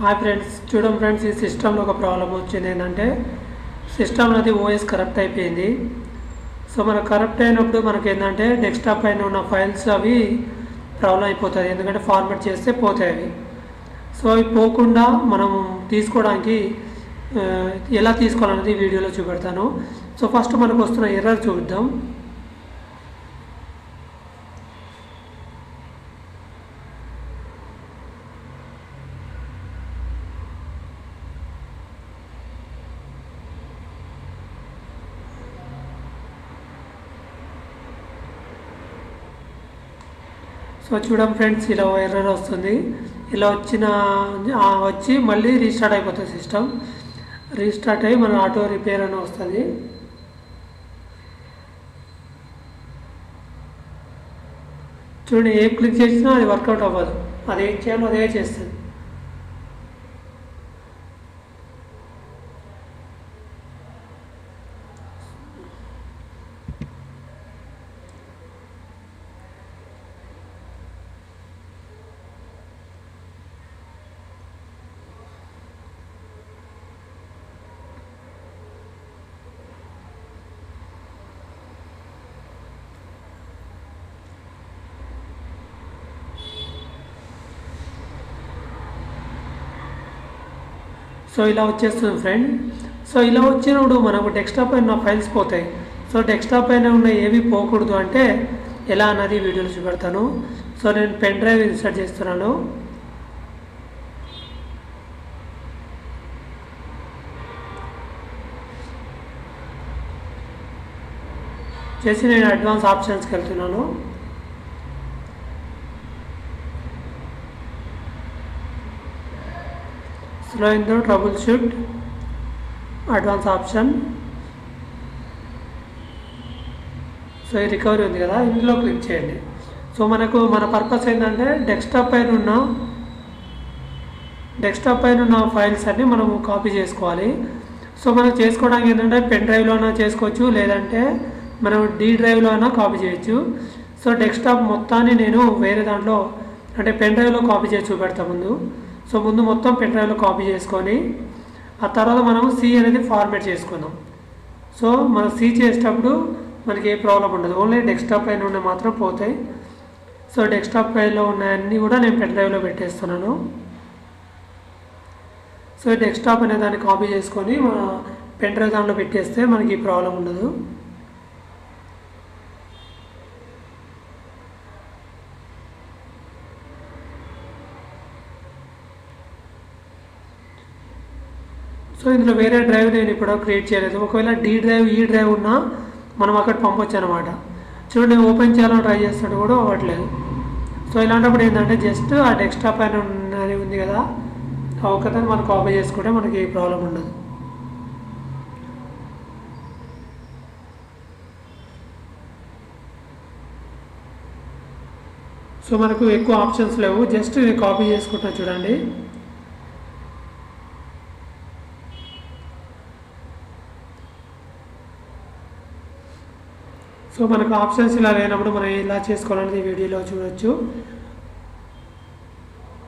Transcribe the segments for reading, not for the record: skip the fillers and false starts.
Hi friends, చూడండి friends, ఈ సిస్టంలో ఒక ప్రాబ్లం వచ్చింది. ఏంటంటే సిస్టమ్ అనేది ఓఎస్ కరప్ట్ అయిపోయింది. సో మనకు కరప్ట్ అయినప్పుడు మనకి ఏంటంటే డెస్క్టాప్ పైన ఉన్న ఫైల్స్ అవి ప్రాబ్లం అయిపోతుంది, ఎందుకంటే ఫార్మాట్ చేస్తే పోతాయి అవి. సో అవి పోకుండా మనం తీసుకోవడానికి ఎలా తీసుకోవాలనేది వీడియోలో చూపెడతాను. సో ఫస్ట్ మనకు వస్తున్న ఎర్రర్ చూద్దాం. సో చూడండి ఫ్రెండ్స్, ఇలా ఎర్రర్ వస్తుంది. ఇలా వచ్చి మళ్ళీ రీస్టార్ట్ అయిపోతుంది సిస్టమ్. రీస్టార్ట్ అయ్యి మన ఆటో రిపేర్ అని వస్తుంది. చూడండి, ఏం క్లిక్ చేసినా అది వర్కౌట్ అవ్వదు. అది ఏం చేయాలో అదే చేస్తుంది. సో ఇలా వచ్చేస్తుంది ఫ్రెండ్. సో ఇలా వచ్చినప్పుడు మనకు డెస్క్టాప్ పైన ఫైల్స్ పోతాయి. సో డెస్క్టాప్ పైన ఉన్న ఏవి పోకూడదు అంటే ఎలా అన్నది వీడియోలో చూపెడతాను. సో నేను పెన్ డ్రైవ్ ఇన్సర్ట్ చేస్తున్నాను. చేసి నేను అడ్వాన్స్ ఆప్షన్స్కి వెళ్తున్నాను. Slow in the trouble shoot, advance option. So ఈ రికవరీ ఉంది కదా, ఇందులో క్లిక్ చేయండి. సో మన పర్పస్ ఏంటంటే డెస్క్టాప్ పైన ఉన్న ఫైల్స్ అన్నీ మనము కాపీ చేసుకోవాలి. సో మనం చేసుకోవడానికి ఏంటంటే పెన్ డ్రైవ్లోనా చేసుకోవచ్చు, లేదంటే మనం డి డ్రైవ్లో అయినా కాపీ చేయొచ్చు. సో డెస్క్టాప్ మొత్తాన్ని నేను వేరే దాంట్లో అంటే పెన్ డ్రైవ్లో కాపీ చేసి చూపెడతా ముందు. సో ముందు మొత్తం పెన్ డ్రైవ్లో కాపీ చేసుకొని ఆ తర్వాత మనం సి అనేది ఫార్మాట్ చేసుకుందాం. సో మనం సి చేసేటప్పుడు మనకి ఏ ప్రాబ్లం ఉండదు, ఓన్లీ డెస్క్టాప్ పైన ఉన్న మాత్రం పోతాయి. సో డెస్క్టాప్ పైలో ఉన్నాయన్నీ కూడా నేను పెన్ డ్రైవ్లో పెట్టేస్తున్నాను. సో డెస్క్టాప్ అనే దాన్ని కాపీ చేసుకొని మన పెన్ డ్రైవ్ దాంట్లో పెట్టేస్తే మనకి ఈ ప్రాబ్లం ఉండదు. సో ఇందులో వేరే డ్రైవ్ నేను ఇప్పుడు క్రియేట్ చేయలేదు. ఒకవేళ డి డ్రైవ్ ఈ డ్రైవ్ ఉన్నా మనం అక్కడ పంపొచ్చు అనమాట. చూడండి, ఓపెన్ చేయాలని ట్రై చేస్తాడు కూడా అవ్వట్లేదు. సో ఇలాంటప్పుడు ఏంటంటే జస్ట్ ఆ డెస్క్టాప్ పైన ఉన్నది ఉంది కదా, ఆ ఒక్కదాన్ని మనం కాపీ చేసుకుంటే మనకి ఏ ప్రాబ్లం ఉండదు. సో మనకు ఎక్కువ ఆప్షన్స్ లేవు, జస్ట్ కాపీ చేసుకుంటున్నా చూడండి. సో మనకు ఆప్షన్స్ ఇలా లేనప్పుడు మనం ఇలా చేసుకోవాలనేది వీడియోలో చూడొచ్చు.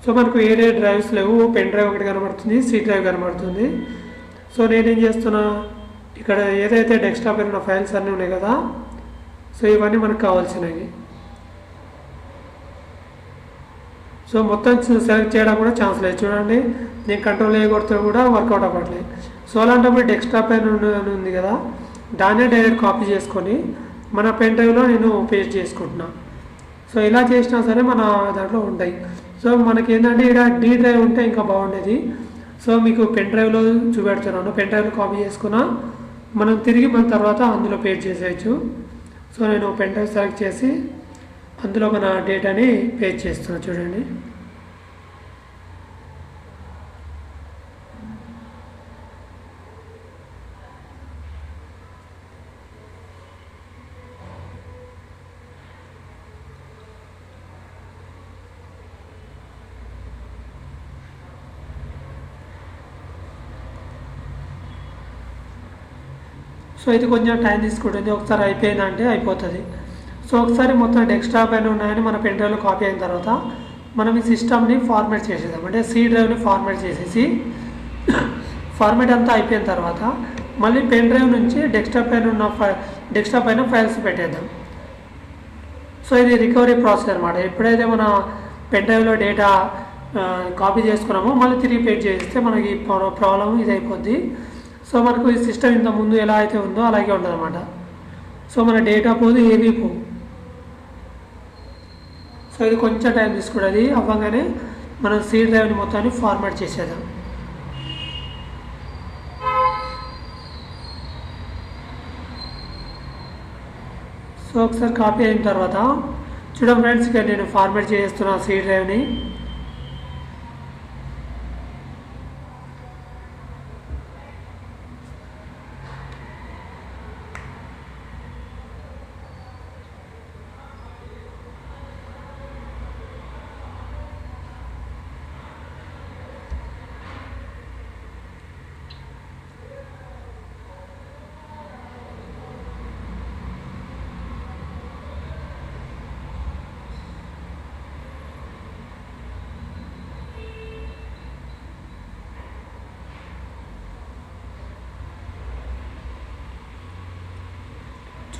సో మనకు వేరే డ్రైవ్స్ లేవు, పెన్ డ్రైవ్ ఒకటి కనబడుతుంది, సి డ్రైవ్ కనబడుతుంది. సో నేనేం చేస్తున్నా, ఇక్కడ ఏదైతే డెస్క్టాప్ పైన ఉన్న ఫైల్స్ అన్నీ ఉన్నాయి కదా, సో ఇవన్నీ మనకు కావాల్సినవి. సో మొత్తం సెలెక్ట్ చేయడం కూడా ఛాన్స్ లేదు. చూడండి, నేను కంట్రోల్ కొడితే కూడా వర్కౌట్ అవ్వట్లేదు. సో అలాంటప్పుడు డెస్క్టాప్ పైన ఉంది కదా, దాన్నే డైరెక్ట్ కాపీ చేసుకొని మన పెన్ డ్రైవ్లో నేను పేస్ట్ చేసుకుంటున్నా. సో ఇలా చేసినా సరే మన దాంట్లో ఉంటాయి. సో మనకి ఏంటంటే ఇక్కడ డి డ్రైవ్ ఉంటే ఇంకా బాగుండేది. సో మీకు పెన్ డ్రైవ్లో చూపెడుతున్నాను. పెన్ డ్రైవ్లో కాపీ చేసుకున్నా మనం తిరిగి మన తర్వాత అందులో పేస్ట్ చేసేయచ్చు. సో నేను పెన్ డ్రైవ్ సెలెక్ట్ చేసి అందులో మన డేటాని పేస్ట్ చేస్తున్నాను చూడండి. సో ఇది కొంచెం టైం తీసుకుంటుంది, ఒకసారి అయిపోయిందంటే అయిపోతుంది. సో ఒకసారి మొత్తం డెస్క్టాప్ పైన ఉన్నాయని మన పెన్ డ్రైవ్లో కాపీ అయిన తర్వాత మనం ఈ సిస్టమ్ని ఫార్మాట్ చేసేద్దాం. అంటే సి డ్రైవ్ని ఫార్మాట్ చేసేసి ఫార్మాట్ అంతా అయిపోయిన తర్వాత మళ్ళీ పెన్ డ్రైవ్ నుంచి డెస్క్టాప్ పైన ఫైల్స్ పెట్టేద్దాం. సో ఇది రికవరీ ప్రాసెస్ అనమాట. ఎప్పుడైతే మన పెన్ డ్రైవ్లో డేటా కాపీ చేసుకున్నామో మళ్ళీ తిరిగి పేస్ట్ చేస్తే మనకి ప్రాబ్లం ఇది అయిపోద్ది. సో మనకు ఈ సిస్టమ్ ఇంత ముందు ఎలా అయితే ఉందో అలాగే ఉంటుంది అనమాట. సో మన డేటా పోదు, ఏమీ పోవు. సో ఇది కొంచెం టైం తీసుకుంటుంది. అవ్వగానే మనం సి డ్రైవ్ని మొత్తాన్ని ఫార్మాట్ చేసేద్దాం. సో ఒకసారి కాపీ అయిన తర్వాత చూడండి ఫ్రెండ్స్, ఇక్కడ నేను ఫార్మాట్ చేస్తున్నా సి డ్రైవ్ని.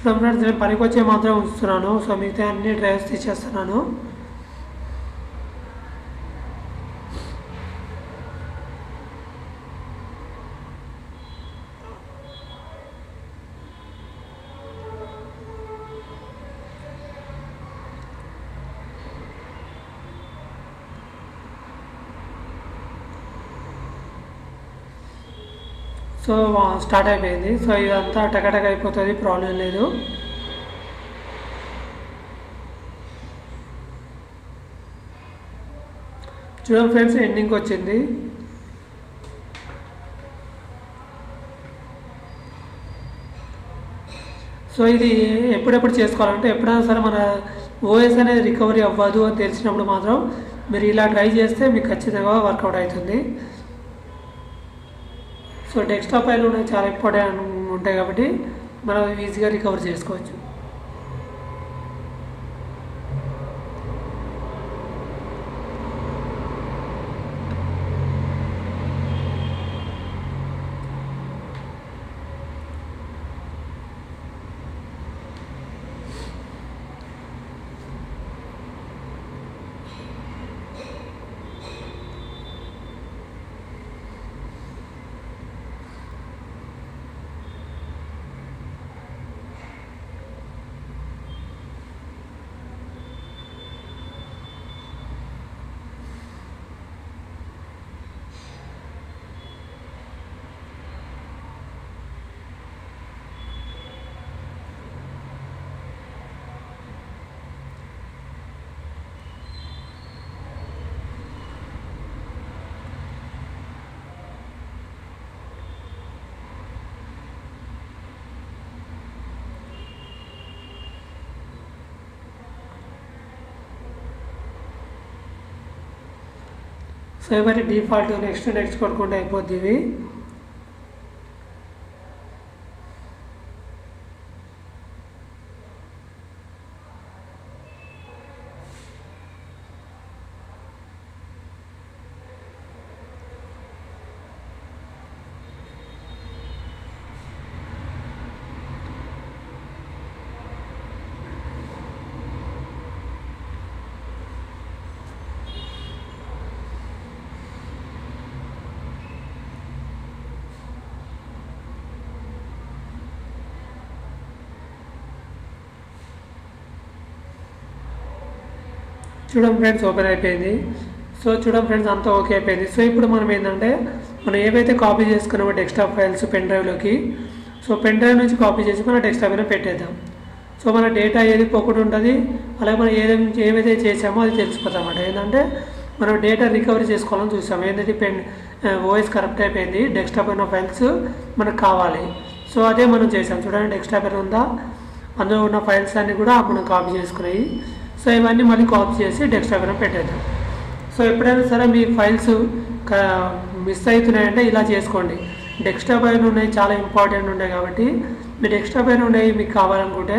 చూడండి ఫ్రెండ్స్, నేను పనికి వచ్చే మాత్రం ఉంచుతున్నాను. సో మిగతా అన్ని డ్రైవ్స్ తీసేస్తున్నాను. సో స్టార్ట్ అయిపోయింది. సో ఇదంతా టకటక అయిపోతుంది, ప్రాబ్లం లేదు. చూడండి ఫ్రెండ్స్, ఎండింగ్కి వచ్చింది. సో ఇది ఎప్పుడెప్పుడు చేసుకోవాలంటే ఎప్పుడైనా సరే మన ఓఎస్ అనేది రికవరీ అవ్వదు అని తెలిసినప్పుడు మాత్రం మీరు ఇలా ట్రై చేస్తే మీకు ఖచ్చితంగా వర్కౌట్ అవుతుంది. సో డెస్క్టాప్ పైన ఉన్నాయి చాలా ఇంపార్టెంట్ ఉంటాయి కాబట్టి మనం ఈజీగా రికవర్ చేసుకోవచ్చు. సో ఇవన్నీ డిఫాల్ట్ నెక్స్ట్ కొట్టుకుంటే అయిపోద్ది ఇవి. చూడండి ఫ్రెండ్స్, ఓపెన్ అయిపోయింది. సో చూడండి ఫ్రెండ్స్, అంతా ఓకే అయిపోయింది. సో ఇప్పుడు మనం ఏంటంటే మనం ఏవైతే కాపీ చేసుకున్నామో డెస్క్టాప్ ఫైల్స్ పెన్ డ్రైవ్లోకి, సో పెన్ డ్రైవ్ నుంచి కాపీ చేసి మన డెస్క్టాప్ మీద పెట్టేద్దాం. సో మన డేటా ఏది పోకుండా ఉంటుంది, అలాగే మనం ఏవైతే చేసామో అది తెలిసిపోతాం అన్నమాట. ఏంటంటే మనం డేటా రికవరీ చేసుకోవాలని చూసాము. ఏంటంటే ఓఎస్ కరెక్ట్ అయిపోయింది, డెస్క్టాప్ అయిన ఫైల్స్ మనకు కావాలి. సో అదే మనం చేసాం. చూడండి, డెస్క్టాప్ అయిన ఉందా, అందులో ఉన్న ఫైల్స్ అన్నీ కూడా మనం కాపీ చేసుకున్నాయి. సో ఇవన్నీ మళ్ళీ కాపీ చేసి డెస్క్టాప్ పైన పెట్టేద్దాం. సో ఎప్పుడైనా సరే మీ ఫైల్స్ మిస్ అవుతున్నాయంటే ఇలా చేసుకోండి. డెస్క్టాప్ పైన ఉన్నాయి చాలా ఇంపార్టెంట్ ఉన్నాయి కాబట్టి మీ డెస్క్టాప్ పైన ఉన్నాయి మీకు కావాలనుకుంటే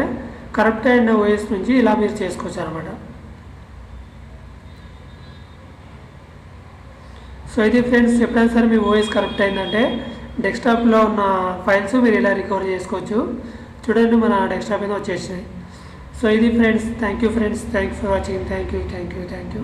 కరెక్ట్ అయిన ఓఎస్ నుంచి ఇలా మీరు చేసుకోవచ్చు అనమాట. సో ఇది ఫ్రెండ్స్, ఎప్పుడైనా సరే మీ వాయిస్ కరెక్ట్ అయిందంటే డెస్క్టాప్లో ఉన్న ఫైల్స్ మీరు ఇలా రికవర్ చేసుకోవచ్చు. చూడండి మన డెస్క్టాప్ మీద వచ్చేసినాయి. సో ఇది friends, thank you for watching. Thank you.